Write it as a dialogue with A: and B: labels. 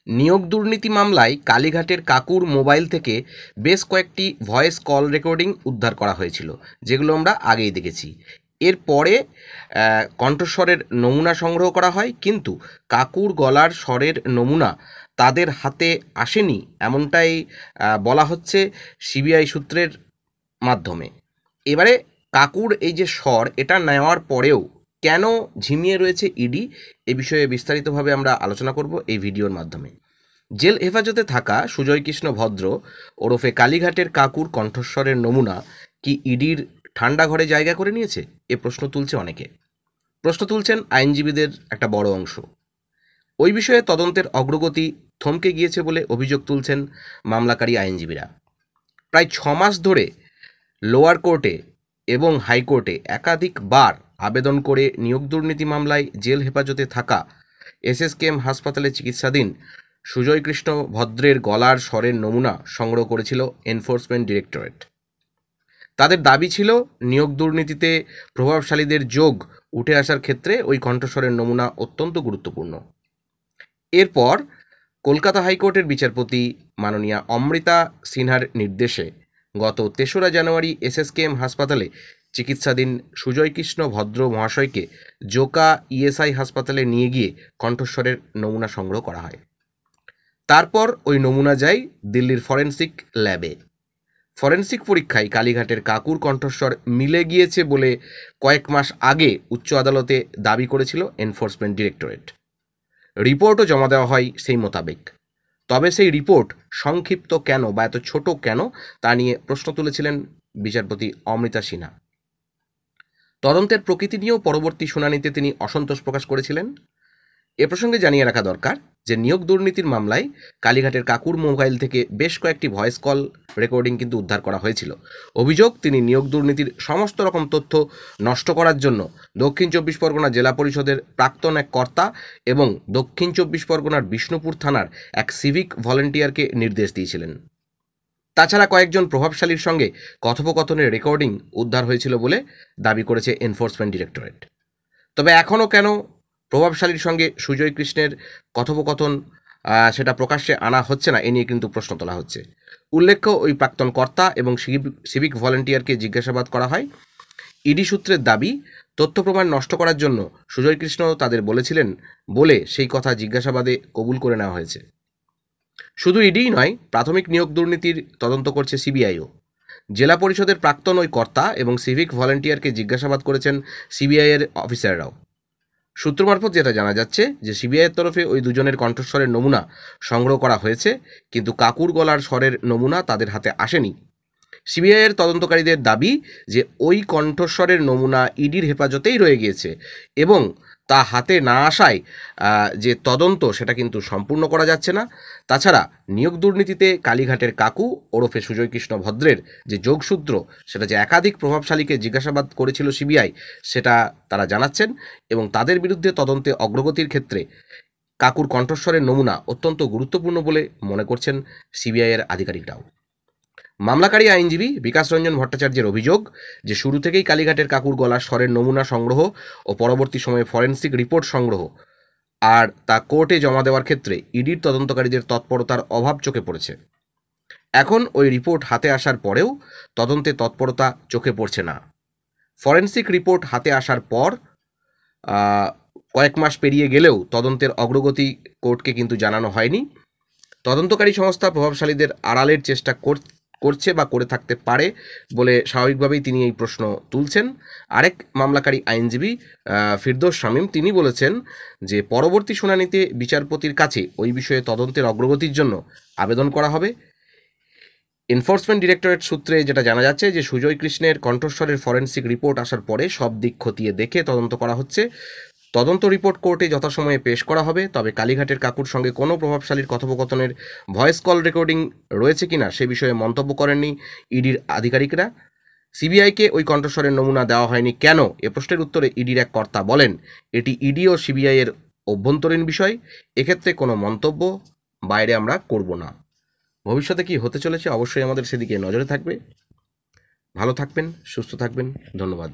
A: নিয়োগ দুর্নীতি মামলায় কালীঘাটের কাকুর মোবাইল থেকে বেশ কয়েকটি ভয়েস কল রেকর্ডিং উদ্ধার করা হয়েছিল, যেগুলো আমরা আগেই দেখেছি। এরপরে কণ্ঠস্বরের নমুনা সংগ্রহ করা হয়, কিন্তু কাকুর গলার স্বরের নমুনা তাদের হাতে আসেনি, এমনটাই বলা হচ্ছে সিবিআই সূত্রের মাধ্যমে। এবারে কাকুর এই যে স্বর, এটা নেওয়ার পরেও কেন ঝিমিয়ে রয়েছে ইডি, এ বিষয়ে বিস্তারিতভাবে আমরা আলোচনা করব এই ভিডিওর মাধ্যমে। জেল হেফাজতে থাকা সুজয় কৃষ্ণ ভদ্র ওরফে কালীঘাটের কাকুর কণ্ঠস্বরের নমুনা কি ইডির ঠান্ডা ঘরে জায়গা করে নিয়েছে, এ প্রশ্ন তুলছে অনেকে। প্রশ্ন তুলছেন আইনজীবীদের একটা বড় অংশ। ওই বিষয়ে তদন্তের অগ্রগতি থমকে গিয়েছে বলে অভিযোগ তুলছেন মামলাকারী আইনজীবীরা। প্রায় 6 মাস ধরে লোয়ার কোর্টে এবং হাইকোর্টে একাধিকবার আবেদন করে নিয়োগ দুর্নীতি মামলায় জেল হেফাজতে থাকা এসএসকেএম হাসপাতালে চিকিৎসাধীন সুজয় কৃষ্ণ ভদ্রের গলার স্বরের নমুনা সংগ্রহ করেছিল এনফোর্সমেন্ট ডিরেক্টরেট। তাদের দাবি ছিল নিয়োগ দুর্নীতিতে প্রভাবশালীদের যোগ উঠে আসার ক্ষেত্রে ওই কণ্ঠস্বরের নমুনা অত্যন্ত গুরুত্বপূর্ণ। এরপর কলকাতা হাইকোর্টের বিচারপতি মাননীয়া অমৃতা সিনহার নির্দেশে গত 3রা জানুয়ারি এসএসকেএম হাসপাতালে চিকিৎসাধীন সুজয় কৃষ্ণ ভদ্র মহাশয়কে জোকা ইএসআই হাসপাতালে নিয়ে গিয়ে কণ্ঠস্বরের নমুনা সংগ্রহ করা হয়। তারপর ওই নমুনা যায় দিল্লির ফরেন্সিক ল্যাবে। ফরেন্সিক পরীক্ষায় কালীঘাটের কাকুর কণ্ঠস্বর মিলে গিয়েছে বলে কয়েক মাস আগে উচ্চ আদালতে দাবি করেছিল এনফোর্সমেন্ট ডিরেক্টরেট। রিপোর্টও জমা দেওয়া হয় সেই মোতাবেক। তবে সেই রিপোর্ট সংক্ষিপ্ত কেন বা এত ছোট কেন, তা নিয়ে প্রশ্ন তুলেছিলেন বিচারপতি অমৃতা সিনহা। তদন্তের প্রকৃতি নিয়েও পরবর্তী শুনানিতে তিনি অসন্তোষ প্রকাশ করেছিলেন। এ প্রসঙ্গে জানিয়ে রাখা দরকার যে নিয়োগ দুর্নীতির মামলায় কালীঘাটের কাকুর মোবাইল থেকে বেশ কয়েকটি ভয়েস কল রেকর্ডিং কিন্তু উদ্ধার করা হয়েছিল। অভিযোগ, তিনি নিয়োগ দুর্নীতির সমস্ত রকম তথ্য নষ্ট করার জন্য দক্ষিণ 24 পরগনা জেলা পরিষদের প্রাক্তন এক কর্তা এবং দক্ষিণ 24 পরগনার বিষ্ণুপুর থানার এক সিভিক ভলেন্টিয়ারকে নির্দেশ দিয়েছিলেন। তাছাড়া কয়েকজন প্রভাবশালীর সঙ্গে কথোপকথনের রেকর্ডিং উদ্ধার হয়েছিল বলে দাবি করেছে এনফোর্সমেন্ট ডিরেক্টরেট। তবে এখনও কেন প্রভাবশালীর সঙ্গে সুজয় কৃষ্ণের কথোপকথন সেটা প্রকাশ্যে আনা হচ্ছে না, এ নিয়ে কিন্তু প্রশ্ন তোলা হচ্ছে। উল্লেখ্য, ওই প্রাক্তন কর্তা এবং সিভিক ভলেন্টিয়ারকে জিজ্ঞাসাবাদ করা হয়। ইডি সূত্রের দাবি, তথ্য প্রমাণ নষ্ট করার জন্য সুজয় কৃষ্ণ তাদের বলেছিলেন বলে সেই কথা জিজ্ঞাসাবাদে কবুল করে নেওয়া হয়েছে। শুধু ইডিই নয়, প্রাথমিক নিয়োগ দুর্নীতির তদন্ত করছে সিবিআইও। জেলা পরিষদের প্রাক্তন ওই কর্তা এবং সিভিক ভলেন্টিয়ারকে জিজ্ঞাসাবাদ করেছেন সিবিআইয়ের অফিসাররাও। সূত্র মারফত যেটা জানা যাচ্ছে যে সিবিআইয়ের তরফে ওই দুজনের কণ্ঠস্বরের নমুনা সংগ্রহ করা হয়েছে, কিন্তু কাকুর গলার স্বরের নমুনা তাদের হাতে আসেনি। সিবিআইয়ের তদন্তকারীদের দাবি যে ওই কণ্ঠস্বরের নমুনা ইডির হেফাজতেই রয়ে গিয়েছে এবং তা হাতে না আসায় যে তদন্ত সেটা কিন্তু সম্পূর্ণ করা যাচ্ছে না। তাছাড়া নিয়োগ দুর্নীতিতে কালীঘাটের কাকু ওরফে সুজয় কৃষ্ণ ভদ্রের যে যোগসূত্র, সেটা যে একাধিক প্রভাবশালীকে জিজ্ঞাসাবাদ করেছিল সিবিআই, সেটা তারা জানাচ্ছেন এবং তাদের বিরুদ্ধে তদন্তে অগ্রগতির ক্ষেত্রে কাকুর কণ্ঠস্বরের নমুনা অত্যন্ত গুরুত্বপূর্ণ বলে মনে করছেন সিবিআইয়ের আধিকারিকরাও। মামলাকারী আইনজীবী বিকাশ রঞ্জন ভট্টাচার্যের অভিযোগ যে শুরু থেকেই কালীঘাটের কাকুর গলার স্বরের নমুনা সংগ্রহ ও পরবর্তী সময়ে ফরেন্সিক রিপোর্ট সংগ্রহ আর তা কোর্টে জমা দেওয়ার ক্ষেত্রে ইডির তদন্তকারীদের তৎপরতার অভাব চোখে পড়েছে। এখন ওই রিপোর্ট হাতে আসার পরেও তদন্তে তৎপরতা চোখে পড়ছে না। ফরেন্সিক রিপোর্ট হাতে আসার পর কয়েক মাস পেরিয়ে গেলেও তদন্তের অগ্রগতি কোর্টকে কিন্তু জানানো হয়নি। তদন্তকারী সংস্থা প্রভাবশালীদের আড়ালের চেষ্টা করছে বা করে থাকতে পারে বলে স্বাভাবিকভাবেই তিনি এই প্রশ্ন তুলছেন। আরেক মামলাকারী আইনজীবী ফিরদৌস শামীম, তিনি বলেছেন যে পরবর্তী শুনানিতে বিচারপতির কাছে ওই বিষয়ে তদন্তের অগ্রগতির জন্য আবেদন করা হবে। এনফোর্সমেন্ট ডিরেক্টরেট সূত্রে যেটা জানা যাচ্ছে যে সুজয় কৃষ্ণের কণ্ঠস্বরের ফরেন্সিক রিপোর্ট আসার পরে সব দিক খতিয়ে দেখে তদন্ত করা হচ্ছে। তদন্ত রিপোর্ট কোর্টে যথাসময়ে পেশ করা হবে। তবে কালীঘাটের কাকুর সঙ্গে কোনো প্রভাবশালীর কথোপকথনের ভয়েস কল রেকর্ডিং রয়েছে কিনা সে বিষয়ে মন্তব্য করেননি ইডির আধিকারিকরা। সিবিআইকে ওই কণ্ঠস্বরের নমুনা দেওয়া হয়নি কেন, এ প্রশ্নের উত্তরে ইডির এক কর্তা বলেন, এটি ইডি ও সিবিআইয়ের অভ্যন্তরীণ বিষয়, এক্ষেত্রে কোনো মন্তব্য বাইরে আমরা করব না। ভবিষ্যতে কি হতে চলেছে অবশ্যই আমাদের সেদিকে নজরে থাকবে। ভালো থাকবেন, সুস্থ থাকবেন, ধন্যবাদ।